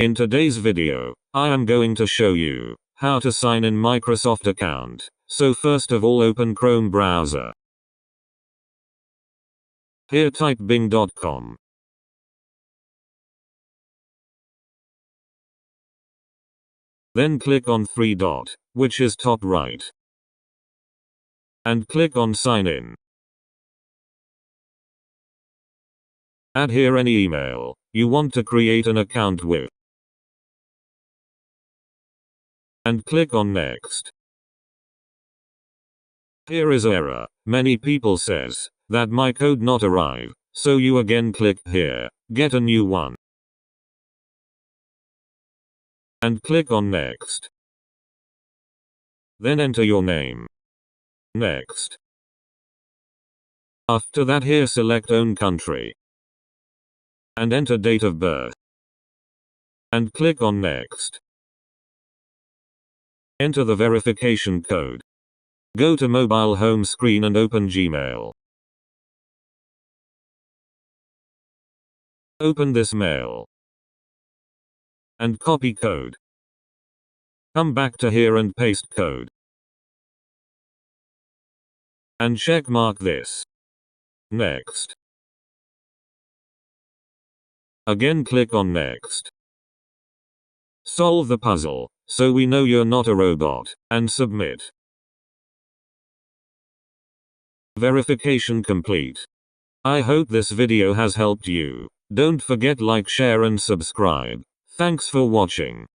In today's video, I am going to show you how to sign in Microsoft account. So first of all, open Chrome browser. Here type bing.com. Then click on three dot, which is top right, and click on sign in. Add here any email you want to create an account with, and click on next. Here is error. Many people says that my code not arrive, so you again click here, get a new one, and click on next. Then enter your name. Next. After that, here select own country and enter date of birth, and click on next. Enter the verification code. Go to mobile home screen and open Gmail. Open this mail and copy code. Come back to here and paste code, and check mark this. Next. Again click on next. Solve the puzzle, so we know you're not a robot, and submit. Verification complete. I hope this video has helped you. Don't forget like, share and subscribe. Thanks for watching.